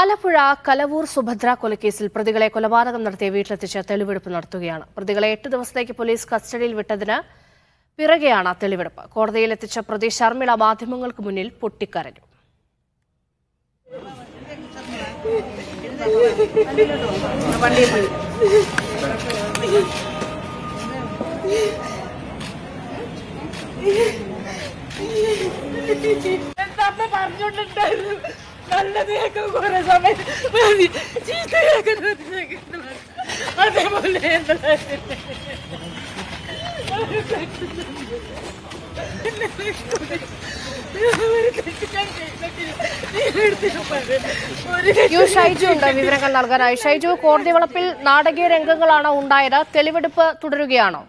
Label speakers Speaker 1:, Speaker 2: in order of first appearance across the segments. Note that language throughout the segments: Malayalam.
Speaker 1: ആലപ്പുഴ കലവൂർ സുഭദ്ര കൊലക്കേസിൽ പ്രതികളെ കൊലപാതകം നടത്തിയ വീട്ടിലെത്തിച്ച് തെളിവെടുപ്പ് നടത്തുകയാണ്. പ്രതികളെ 8 ദിവസത്തേക്ക് പോലീസ് കസ്റ്റഡിയിൽ വിട്ടതിന് പിറകെയാണ് തെളിവെടുപ്പ്. കോടതിയിലെത്തിച്ച പ്രതി ശർമിള മാധ്യമങ്ങൾക്ക് മുന്നിൽ പൊട്ടിക്കരഞ്ഞു.
Speaker 2: നല്ലതേക്കും കുറെ സമയം അതേപോലെ
Speaker 1: ഷൈജു ഉണ്ട് വിവരങ്ങൾ നൽകാനായി. ഷൈജു, കോടതി വളപ്പിൽ നാടകീയ രംഗങ്ങളാണ് ഉണ്ടായത്. തെളിവെടുപ്പ് തുടരുകയാണോ?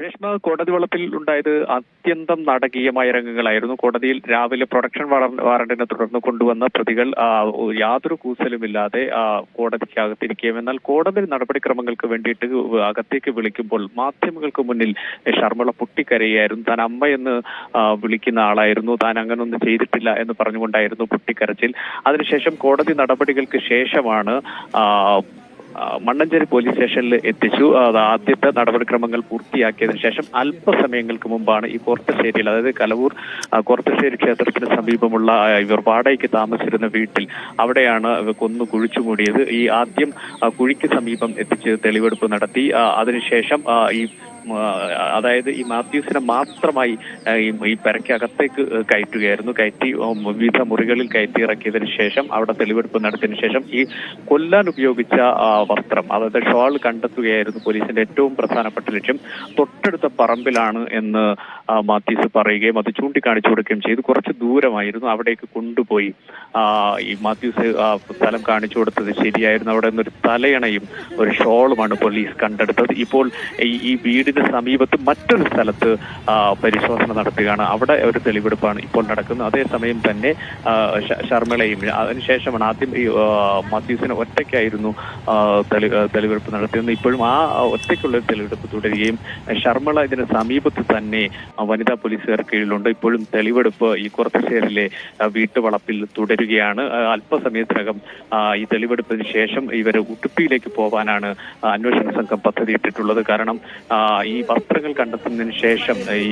Speaker 3: രേഷ്മ, കോടതി വളപ്പിൽ ഉണ്ടായത് അത്യന്തം നാടകീയമായ രംഗങ്ങളായിരുന്നു. കോടതിയിൽ രാവിലെ പ്രൊഡക്ഷൻ വാറന്റിനെ തുടർന്ന് കൊണ്ടുവന്ന പ്രതികൾ യാതൊരു കൂസലുമില്ലാതെ കോടതിക്കകത്തിരിക്കുകയും, എന്നാൽ കോടതി നടപടിക്രമങ്ങൾക്ക് വേണ്ടിയിട്ട് അകത്തേക്ക് വിളിക്കുമ്പോൾ മാധ്യമങ്ങൾക്ക് മുന്നിൽ ശർമിള പൊട്ടിക്കരയായിരുന്നു. താൻ അമ്മയെന്ന് വിളിക്കുന്ന ആളായിരുന്നു, താൻ അങ്ങനൊന്നും ചെയ്തിട്ടില്ല എന്ന് പറഞ്ഞുകൊണ്ടായിരുന്നു പൊട്ടിക്കരച്ചിൽ. അതിനുശേഷം കോടതി നടപടികൾക്ക് ശേഷമാണ് മണ്ണഞ്ചേരി പോലീസ് സ്റ്റേഷനിൽ എത്തിച്ചു. ആദ്യത്തെ നടപടിക്രമങ്ങൾ പൂർത്തിയാക്കിയതിനു ശേഷം അല്പസമയങ്ങൾക്ക് മുമ്പാണ് ഈ കോർത്തശ്ശേരിയിൽ, അതായത് കലവൂർ കോർത്തശ്ശേരി ക്ഷേത്രത്തിന് സമീപമുള്ള ഇവർ വാടകയ്ക്ക് താമസിച്ചിരുന്ന വീട്ടിൽ, അവിടെയാണ് കൊന്നു കുഴിച്ചു മൂടിയത്. ഈ ആദ്യം കുഴിക്ക് സമീപം എത്തിച്ച് തെളിവെടുപ്പ് നടത്തി. അതിനുശേഷം അതായത് ഈ മാത്യൂസിനെ മാത്രമായി ഈ പെരയ്ക്കകത്തേക്ക് കയറ്റുകയായിരുന്നു. കയറ്റി വിവിധ മുറികളിൽ കയറ്റി ഇറക്കിയതിനു ശേഷം അവിടെ തെളിവെടുപ്പ് നടത്തിയതിനു ശേഷം ഈ കൊല്ലാൻ ഉപയോഗിച്ച വസ്ത്രം, അതായത് ഷോൾ കണ്ടെത്തുകയായിരുന്നു പോലീസിന്റെ ഏറ്റവും പ്രധാനപ്പെട്ട ലക്ഷ്യം. തൊട്ടടുത്ത പറമ്പിലാണ് എന്ന് മാത്യൂസ് പറയുകയും അത് ചൂണ്ടിക്കാണിച്ചു കൊടുക്കുകയും ചെയ്തു. കുറച്ച് ദൂരമായിരുന്നു, അവിടേക്ക് കൊണ്ടുപോയി ഈ മാത്യൂസ് സ്ഥലം കാണിച്ചു കൊടുത്തത് ശരിയായിരുന്നു. അവിടെ നിന്നൊരു തലയണയും ഒരു ഷോളുമാണ് പോലീസ് കണ്ടെടുത്തത്. ഇപ്പോൾ ഈ വീടിന് സമീപത്ത് മറ്റൊരു സ്ഥലത്ത് പരിശോധന നടത്തുകയാണ്. അവിടെ ഒരു തെളിവെടുപ്പാണ് ഇപ്പോൾ നടക്കുന്നത്. അതേസമയം തന്നെ ശർമിളയും അതിനുശേഷമാണ് ആദ്യം ഈ മാത്യൂസിന് ഒറ്റയ്ക്കായിരുന്നു തെളിവെടുപ്പ് നടത്തിയത്. ഇപ്പോഴും ആ ഒറ്റയ്ക്കുള്ള തെളിവെടുപ്പ് തുടരുകയും ശർമിള ഇതിന് സമീപത്ത് തന്നെ വനിതാ പോലീസുകാർ കീഴിലുണ്ട്. ഇപ്പോഴും തെളിവെടുപ്പ് ഈ കോർത്തശ്ശേരിയിലെ വീട്ടുവളപ്പിൽ തുടരുകയാണ്. അല്പസമയത്തിനകം ഈ തെളിവെടുപ്പിന് ശേഷം ഇവർ ഉടുപ്പിയിലേക്ക് പോകാനാണ് അന്വേഷണ സംഘം പദ്ധതിയിട്ടിട്ടുള്ളത്. കാരണം ഈ വസ്ത്രങ്ങൾ കണ്ടെത്തുന്നതിന് ശേഷം ഈ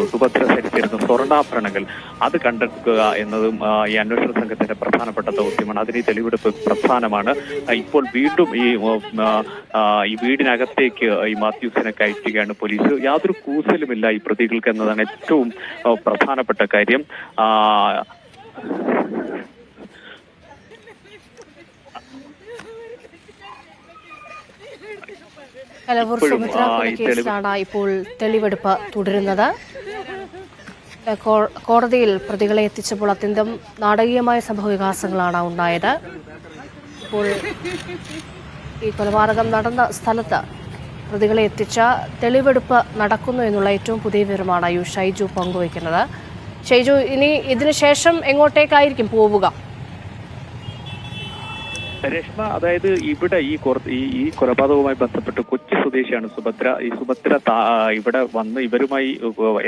Speaker 3: സുഭദ്ര ധരിച്ചിരുന്ന സ്വർണ്ണാഭരണങ്ങൾ അത് കണ്ടെത്തുക എന്നതും ഈ അന്വേഷണ സംഘത്തിന്റെ പ്രധാനപ്പെട്ട ദൗത്യമാണ്. അതിന് ഈ തെളിവെടുപ്പ് പ്രധാനമാണ്. ഇപ്പോൾ വീണ്ടും ഈ വീടിനകത്തേക്ക് ഈ മാത്യൂസിനെ കയറ്റുകയാണ് പോലീസ്. യാതൊരു കൂസലുമില്ല ഈ പ്രതികൾക്ക് എന്നതാണ് ഏറ്റവും പ്രധാനപ്പെട്ട കാര്യം.
Speaker 1: കലവൂർ സുഭദ്ര കൊലക്കേസിലാണ് ഇപ്പോൾ തെളിവെടുപ്പ് തുടരുന്നത്. കോടതിയിൽ പ്രതികളെ എത്തിച്ചപ്പോൾ അത്യന്തം നാടകീയമായ സംഭവവികാസങ്ങളാണ് ഉണ്ടായത്. ഇപ്പോൾ ഈ കൊലപാതകം നടന്ന സ്ഥലത്ത് പ്രതികളെ എത്തിച്ച തെളിവെടുപ്പ് നടക്കുന്നു എന്നുള്ള ഏറ്റവും പുതിയ വിവരമാണ് ഷൈജു പങ്കുവയ്ക്കുന്നത്. ഷൈജു, ഇനി ഇതിനുശേഷം എങ്ങോട്ടേക്കായിരിക്കും പോവുക?
Speaker 3: രേഷ്മ, അതായത് ഇവിടെ ഈ കൊലപാതകവുമായി ബന്ധപ്പെട്ട് കൊച്ചി സ്വദേശിയാണ് സുഭദ്ര. ഈ സുഭദ്ര ഇവിടെ വന്ന് ഇവരുമായി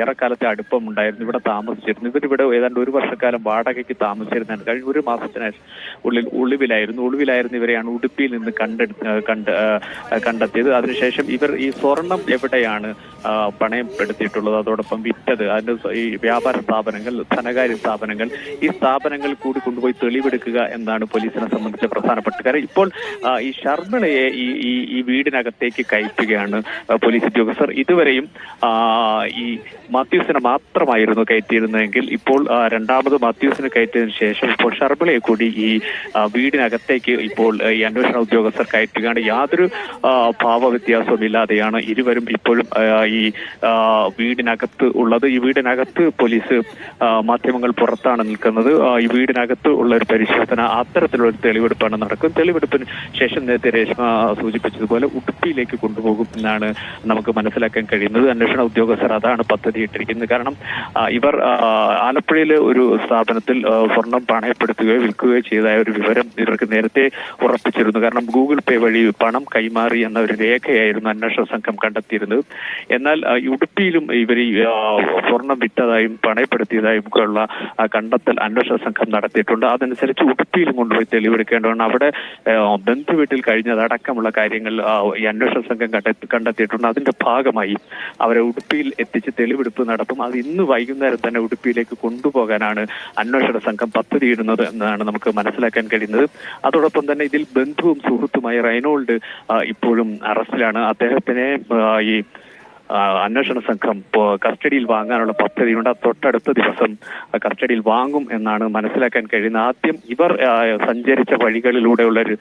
Speaker 3: ഏറെക്കാലത്തെ അടുപ്പമുണ്ടായിരുന്നു, ഇവിടെ താമസിച്ചിരുന്നു. ഇവരിവിടെ ഏതാണ്ട് 1 വർഷക്കാലം വാടകയ്ക്ക് താമസിച്ചിരുന്നതാണ്. കഴിഞ്ഞ 1 മാസത്തിന് ഒളിവിലായിരുന്നു ഇവരെയാണ് ഉടുപ്പിയിൽ നിന്ന് കണ്ടെത്തിയത്. അതിനുശേഷം ഇവർ ഈ സ്വർണം എവിടെയാണ് പണയപ്പെടുത്തിയിട്ടുള്ളത്, അതോടൊപ്പം വിറ്റത്, അതിന്റെ ഈ വ്യാപാര സ്ഥാപനങ്ങൾ, ധനകാര്യ സ്ഥാപനങ്ങൾ, ഈ സ്ഥാപനങ്ങൾ കൂടി കൊണ്ടുപോയി തെളിവെടുക്കുക എന്നാണ് പോലീസിനെ സംബന്ധിച്ച പ്രധാനപ്പെട്ട കാര്യം. ഇപ്പോൾ ഈ ശർമിളയെ ഈ വീടിനകത്തേക്ക് കയറ്റുകയാണ് പോലീസ് ഉദ്യോഗസ്ഥർ. ഇതുവരെയും ഈ മാത്യൂസിനെ മാത്രമായിരുന്നു കയറ്റിയിരുന്നതെങ്കിൽ ഇപ്പോൾ രണ്ടാമത് മാത്യൂസിനെ കയറ്റിയതിനു ശേഷം ഇപ്പോൾ ശർമിളയെ കൂടി ഈ വീടിനകത്തേക്ക് ഇപ്പോൾ ഈ അന്വേഷണ ഉദ്യോഗസ്ഥർ കയറ്റുകയാണ്. യാതൊരു ഭാവവ്യത്യാസവും ഇല്ലാതെയാണ് ഇരുവരും ഇപ്പോഴും ഈ വീടിനകത്ത് ഉള്ളത്. ഈ വീടിനകത്ത് പോലീസ്, മാധ്യമങ്ങൾ പുറത്താണ് നിൽക്കുന്നത്. ഈ വീടിനകത്ത് ഉള്ള ഒരു പരിശോധന, അത്തരത്തിലുള്ള ഒരു തെളിവെടുപ്പാണ് നടക്കും. തെളിവെടുപ്പിന് ശേഷം നേരത്തെ രേഷ്മ സൂചിപ്പിച്ചതുപോലെ ഉടുപ്പിയിലേക്ക് കൊണ്ടുപോകും എന്നാണ് നമുക്ക് മനസ്സിലാക്കാൻ കഴിയുന്നത്. അന്വേഷണ ഉദ്യോഗസ്ഥർ അതാണ് പദ്ധതിയിട്ടിരിക്കുന്നത്. കാരണം ഇവർ ആലപ്പുഴയിലെ ഒരു സ്ഥാപനത്തിൽ സ്വർണം പണയപ്പെടുത്തുകയോ വിൽക്കുകയോ ചെയ്തതായ ഒരു വിവരം ഇവർക്ക് നേരത്തെ ഉറപ്പിച്ചിരുന്നു. കാരണം ഗൂഗിൾ പേ വഴി പണം കൈമാറി എന്ന ഒരു രേഖയായിരുന്നു അന്വേഷണ സംഘം കണ്ടെത്തിയിരുന്നത്. എന്നാൽ ഉടുപ്പിയിലും ഇവർ സ്വർണം വിറ്റതായും പണയപ്പെടുത്തിയതായും ഒക്കെയുള്ള കണ്ടെത്തൽ അന്വേഷണ സംഘം നടത്തിയിട്ടുണ്ട്. അതനുസരിച്ച് ഉടുപ്പിയിലും കൊണ്ടുപോയി തെളിവെടുക്കേണ്ടതാണ്. അവിടെ ബന്ധുവീട്ടിൽ കഴിഞ്ഞതടക്കമുള്ള കാര്യങ്ങൾ ഈ അന്വേഷണ സംഘം കണ്ടെത്തിയിട്ടുണ്ട്. അതിന്റെ ഭാഗമായി അവരെ ഉടുപ്പിയിൽ എത്തിച്ച് തെളിവെടുപ്പ് നടത്തും. അത് ഇന്ന് വൈകുന്നേരം തന്നെ ഉടുപ്പിയിലേക്ക് കൊണ്ടുപോകാനാണ് അന്വേഷണ സംഘം പദ്ധതിയിടുന്നത് എന്നാണ് നമുക്ക് മനസ്സിലാക്കാൻ കഴിയുന്നത്. അതോടൊപ്പം തന്നെ ഇതിൽ ബന്ധുവും സുഹൃത്തുമായ റൈനോൾഡ് ഇപ്പോഴും അറസ്റ്റിലാണ്. അദ്ദേഹത്തിനെ ഈ അന്വേഷണ സംഘം കസ്റ്റഡിയിൽ വാങ്ങാനുള്ള പദ്ധതിയുണ്ട്. തൊട്ടടുത്ത ദിവസം കസ്റ്റഡിയിൽ വാങ്ങും എന്നാണ് മനസ്സിലാക്കാൻ കഴിയുന്നത്. ആദ്യം ഇവർ സഞ്ചരിച്ച വഴികളിലൂടെയുള്ളൊരു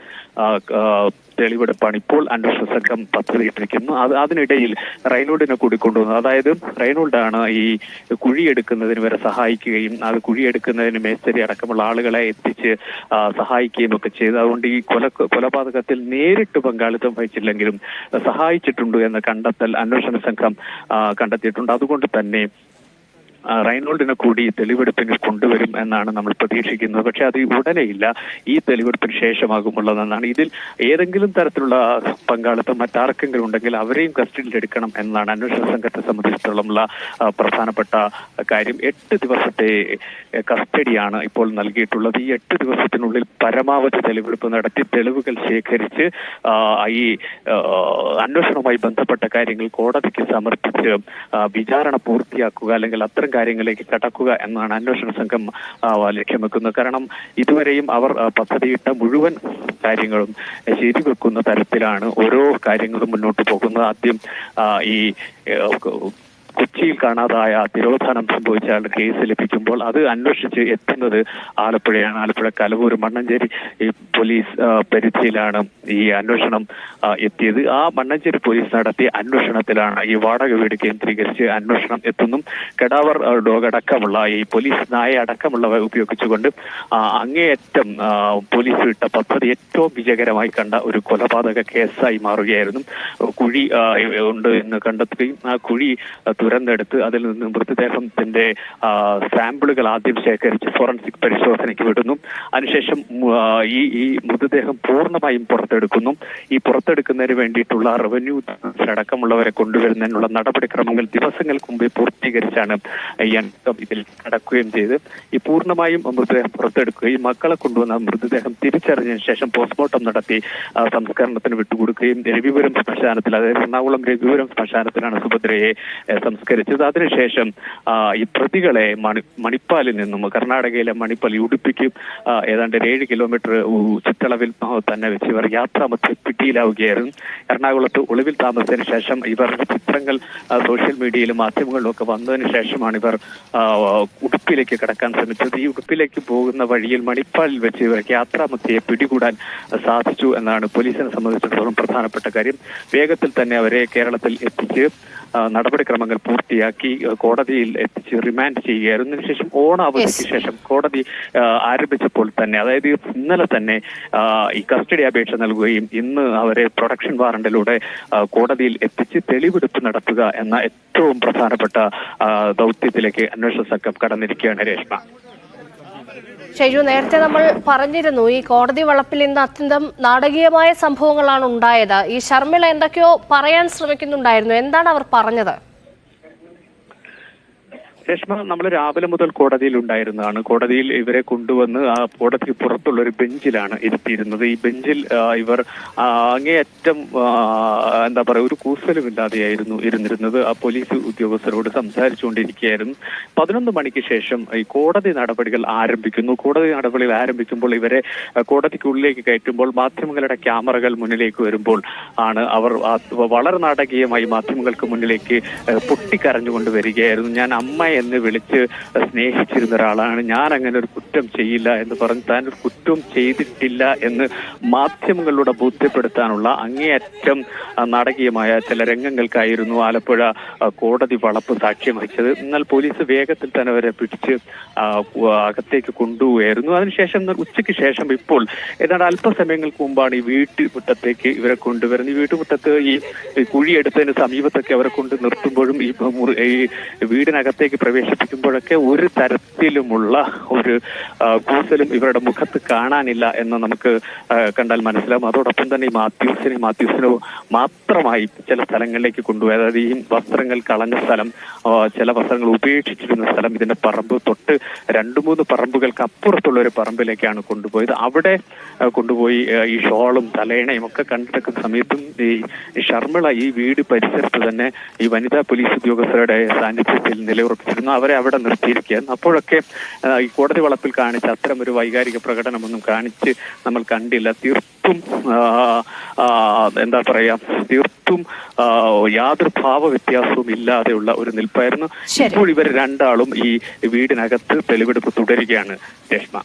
Speaker 3: തെളിവെടുപ്പാണ് ഇപ്പോൾ അന്വേഷണ സംഘം പദ്ധതിയിട്ടിരിക്കുന്നു. അതിനിടയിൽ റൈനോൾഡിനെ കൂടി കൊണ്ടുവന്നു. അതായത് റൈനോൾഡാണ് ഈ കുഴിയെടുക്കുന്നതിന് വരെ സഹായിക്കുകയും അത് കുഴിയെടുക്കുന്നതിന് മേസ്തരി അടക്കമുള്ള ആളുകളെ എത്തിച്ച് സഹായിക്കുകയും ഒക്കെ ചെയ്തു. അതുകൊണ്ട് ഈ കൊലപാതകത്തിൽ നേരിട്ട് പങ്കാളിത്തം വഹിച്ചില്ലെങ്കിലും സഹായിച്ചിട്ടുണ്ട് എന്ന കണ്ടെത്തൽ അന്വേഷണ സംഘം കണ്ടെത്തിയിട്ടുണ്ട്. അതുകൊണ്ട് തന്നെ റൈനോൾഡിനെ കൂടി തെളിവെടുപ്പിന് കൊണ്ടുവരും എന്നാണ് നമ്മൾ പ്രതീക്ഷിക്കുന്നത്. പക്ഷെ അത് ഉടനെയില്ല, ഈ തെളിവെടുപ്പിന് ശേഷമാകുമുള്ളതെന്നാണ്. ഇതിൽ ഏതെങ്കിലും തരത്തിലുള്ള പങ്കാളിത്തം മറ്റാർക്കെങ്കിലും ഉണ്ടെങ്കിൽ അവരെയും കസ്റ്റഡിയിൽ എടുക്കണം എന്നാണ് അന്വേഷണ സംഘത്തെ സംബന്ധിച്ചിടത്തോളമുള്ള പ്രധാനപ്പെട്ട കാര്യം. 8 ദിവസത്തെ കസ്റ്റഡിയാണ് ഇപ്പോൾ നൽകിയിട്ടുള്ളത്. ഈ 8 ദിവസത്തിനുള്ളിൽ പരമാവധി തെളിവെടുപ്പ് നടത്തി തെളിവുകൾ ശേഖരിച്ച് ഈ അന്വേഷണവുമായി ബന്ധപ്പെട്ട കാര്യങ്ങൾ കോടതിക്ക് സമർപ്പിച്ച് വിചാരണ പൂർത്തിയാക്കുക, അല്ലെങ്കിൽ അത്തരം കാര്യങ്ങളിലേക്ക് കടക്കുക എന്നാണ് അന്വേഷണ സംഘം ലക്ഷ്യം വെക്കുന്നത്. കാരണം ഇതുവരെയും അവർ പദ്ധതിയിട്ട മുഴുവൻ കാര്യങ്ങളും ശരിവെക്കുന്ന തരത്തിലാണ് ഓരോ കാര്യങ്ങളും മുന്നോട്ട് പോകുന്നത്. ആദ്യം ഈ കൊച്ചിയിൽ കാണാതായ തിരോധാനം സംഭവിച്ച ആളുടെ കേസ് ലഭിക്കുമ്പോൾ അത് അന്വേഷിച്ച് എത്തുന്നത് ആലപ്പുഴയാണ്. ആലപ്പുഴ കലവൂർ മണ്ണഞ്ചേരി പോലീസ് പരിധിയിലാണ് ഈ അന്വേഷണം എത്തിയത്. ആ മണ്ണഞ്ചേരി പോലീസ് നടത്തിയ അന്വേഷണത്തിലാണ് ഈ വാടക വീട് കേന്ദ്രീകരിച്ച് അന്വേഷണം എത്തുന്നു. കെടാവർ ഡോഗ് അടക്കമുള്ള ഈ പോലീസ് നായ അടക്കമുള്ളവ ഉപയോഗിച്ചുകൊണ്ട് അങ്ങേയറ്റം പോലീസ് വിട്ട പദ്ധതി ഏറ്റവും വിജയകരമായി കണ്ട ഒരു കൊലപാതക കേസായി മാറുകയായിരുന്നു. കുഴി ഉണ്ട് എന്ന് കണ്ടെത്തുകയും ആ കുഴി തുരന്നെടുത്ത് അതിൽ നിന്ന് മൃതദേഹത്തിന്റെ സാമ്പിളുകൾ ആദ്യം ശേഖരിച്ച് ഫോറൻസിക് പരിശോധനയ്ക്ക് വിടുന്നു. അതിനുശേഷം ഈ മൃതദേഹം പൂർണ്ണമായും പുറത്തെടുക്കുന്നു. ഈ പുറത്തെടുക്കുന്നതിന് വേണ്ടിയിട്ടുള്ള റവന്യൂ അടക്കമുള്ളവരെ കൊണ്ടുവരുന്നതിനുള്ള നടപടിക്രമങ്ങൾ ദിവസങ്ങൾക്ക് മുമ്പേ പൂർത്തീകരിച്ചാണ് ഈ അംഗം ഇതിൽ കടക്കുകയും ചെയ്ത് ഈ പൂർണ്ണമായും മൃതദേഹം പുറത്തെടുക്കുകയും മക്കളെ കൊണ്ടുവന്ന മൃതദേഹം തിരിച്ചറിഞ്ഞതിന് ശേഷം പോസ്റ്റ്മോർട്ടം നടത്തി സംസ്കരണത്തിന് വിട്ടുകൊടുക്കുകയും രവിപുരം ശ്മശാനത്തിൽ, അതായത് എറണാകുളം രവിപുരം ശ്മശാനത്തിലാണ് സുഭദ്രയെ സംസ്കരിച്ചത്. അതിനുശേഷം ഈ പ്രതികളെ മണിപ്പാലിൽ നിന്നും, കർണാടകയിലെ മണിപ്പാൽ ഉടുപ്പിക്ക് ഏതാണ്ട് 7 കിലോമീറ്റർ ചുറ്റളവിൽ തന്നെ വെച്ച് ഇവർ യാത്രാമധ്യേ പിടിയിലാവുകയായിരുന്നു. എറണാകുളത്ത് ഒളിവിൽ താമസത്തിന് ശേഷം ഇവരുടെ ചിത്രങ്ങൾ സോഷ്യൽ മീഡിയയിലും മാധ്യമങ്ങളിലും ഒക്കെ വന്നതിന് ശേഷമാണ് ഇവർ ഉടുപ്പിലേക്ക് കടക്കാൻ ശ്രമിച്ചത്. ഈ ഉടുപ്പിലേക്ക് പോകുന്ന വഴിയിൽ മണിപ്പാലിൽ വെച്ച് ഇവർക്ക് യാത്രാമധ്യേ പിടികൂടാൻ സാധിച്ചു എന്നാണ് പോലീസിനെ സംബന്ധിച്ചിടത്തോളം പ്രധാനപ്പെട്ട കാര്യം. വേഗത്തിൽ തന്നെ അവരെ കേരളത്തിൽ എത്തിച്ച് നടപടിക്രമങ്ങൾ പൂർത്തിയാക്കി കോടതിയിൽ എത്തിച്ച് റിമാൻഡ് ചെയ്യുകയായിരുന്നു. അതിനുശേഷം ഓണാവധിക്ക് ശേഷം കോടതി ആരംഭിച്ചപ്പോൾ തന്നെ, അതായത് ഇന്നലെ തന്നെ ഈ കസ്റ്റഡി അപേക്ഷ നൽകുകയും ഇന്ന് അവരെ പ്രൊഡക്ഷൻ വാറണ്ടിലൂടെ കോടതിയിൽ എത്തിച്ച് തെളിവെടുപ്പ് നടത്തുക എന്ന ഏറ്റവും പ്രധാനപ്പെട്ട ദൗത്യത്തിലേക്ക് അന്വേഷണ സംഘം കടന്നിരിക്കുകയാണ്. രേഷ്മ,
Speaker 1: ഷൈജു, നേരത്തെ നമ്മൾ പറഞ്ഞിരുന്നു ഈ കോടതി വളപ്പിൽ ഇന്ന് അത്യന്തം നാടകീയമായ സംഭവങ്ങളാണ് ഉണ്ടായത്. ഈ ശർമിള എന്തൊക്കെയോ പറയാൻ ശ്രമിക്കുന്നുണ്ടായിരുന്നു. എന്താണ് അവർ പറഞ്ഞത്?
Speaker 3: രേഷ്മ, നമ്മൾ രാവിലെ മുതൽ കോടതിയിൽ ഉണ്ടായിരുന്നതാണ്. കോടതിയിൽ ഇവരെ കൊണ്ടുവന്ന് ആ കോടതിക്ക് പുറത്തുള്ള ഒരു ബെഞ്ചിലാണ് ഇരുത്തിയിരുന്നത്. ഈ ബെഞ്ചിൽ ഇവർ അങ്ങേയറ്റം എന്താ പറയുക, ഒരു കൂസലുമില്ലാതെയായിരുന്നു ഇരുന്നിരുന്നത്. ആ പോലീസ് ഉദ്യോഗസ്ഥരോട് സംസാരിച്ചുകൊണ്ടിരിക്കുകയായിരുന്നു. 11 മണിക്ക് ശേഷം ഈ കോടതി നടപടികൾ ആരംഭിക്കുന്നു. കോടതി നടപടികൾ ആരംഭിക്കുമ്പോൾ ഇവരെ കോടതിക്കുള്ളിലേക്ക് കയറ്റുമ്പോൾ മാധ്യമങ്ങളുടെ ക്യാമറകൾ മുന്നിലേക്ക് വരുമ്പോൾ ആണ് അവർ വളരെ നാടകീയമായി മാധ്യമങ്ങൾക്ക് മുന്നിലേക്ക് പൊട്ടിക്കരഞ്ഞുകൊണ്ട് വരികയായിരുന്നു. ഞാൻ അമ്മ എന്ന് വിളിച്ച് സ്നേഹിച്ചിരുന്ന ഒരാളാണ്. ഞാൻ അങ്ങനെ ഒരു കുറ്റം ചെയ്യില്ല എന്ന് പറഞ്ഞ് താൻ ഒരു കുറ്റവും ചെയ്തിട്ടില്ല എന്ന് മാധ്യമങ്ങളിലൂടെ ബോധ്യപ്പെടുത്താനുള്ള അങ്ങേയറ്റം നാടകീയമായ ചില രംഗങ്ങൾക്കായിരുന്നു ആലപ്പുഴ കോടതി വളപ്പ് സാക്ഷ്യം വഹിച്ചത്. എന്നാൽ പോലീസ് വേഗത്തിൽ തന്നെ അവരെ പിടിച്ച് അകത്തേക്ക് കൊണ്ടുപോയായിരുന്നു. അതിനുശേഷം ഉച്ചയ്ക്ക് ശേഷം ഇപ്പോൾ ഏതാണ്ട് അല്പസമയങ്ങൾക്ക് മുമ്പാണ് ഈ വീട്ടുമുറ്റത്തേക്ക് ഇവരെ കൊണ്ടുവരുന്നത്. ഈ വീട്ടുമുറ്റത്ത് ഈ കുഴിയെടുത്തതിന് സമീപത്തൊക്കെ അവരെ കൊണ്ട് നിർത്തുമ്പോഴും ഈ വീടിനകത്തേക്ക് പ്രവേശിപ്പിക്കുമ്പോഴൊക്കെ ഒരു തരത്തിലുമുള്ള ഒരു കൂസലും ഇവരുടെ മുഖത്ത് കാണാനില്ല എന്ന് നമുക്ക് കണ്ടാൽ മനസ്സിലാവും. അതോടൊപ്പം തന്നെ ഈ മാത്യൂസിനോ മാത്രമായി ചില സ്ഥലങ്ങളിലേക്ക് കൊണ്ടുപോയി. അതായത് ഈ വസ്ത്രങ്ങൾ കളഞ്ഞ സ്ഥലം, ചില വസ്ത്രങ്ങൾ ഉപേക്ഷിച്ചിരുന്ന സ്ഥലം, ഇതിന്റെ പറമ്പ് തൊട്ട് 2-3 പറമ്പുകൾക്ക് അപ്പുറത്തുള്ള ഒരു പറമ്പിലേക്കാണ് കൊണ്ടുപോയത്. അവിടെ കൊണ്ടുപോയി ഈ ഷോളും തലയണയും ഒക്കെ കണ്ടെടുക്കുന്ന സമയത്തും ഈ ശർമ്മിള ഈ വീട് പരിസരത്ത് തന്നെ ഈ വനിതാ പോലീസ് ഉദ്യോഗസ്ഥരുടെ സാന്നിധ്യത്തിൽ നിലയുറപ്പിച്ചിരുന്നു. അവരെ അവിടെ നിർത്തിയിരിക്കുകയായിരുന്നു. അപ്പോഴൊക്കെ ഈ കോടതി വളപ്പിൽ കാണിച്ച അത്തരം ഒരു വൈകാരിക പ്രകടനമൊന്നും കാണിച്ച് നമ്മൾ കണ്ടില്ല. തീർത്തും എന്താ പറയാ, തീർത്തും യാതൊരു ഭാവ വ്യത്യാസവും ഇല്ലാതെയുള്ള ഒരു നിൽപ്പായിരുന്നു. ഇപ്പോൾ ഇവർ രണ്ടാളും ഈ വീടിനകത്ത് തെളിവെടുപ്പ് തുടരുകയാണ് രേഷ്മ.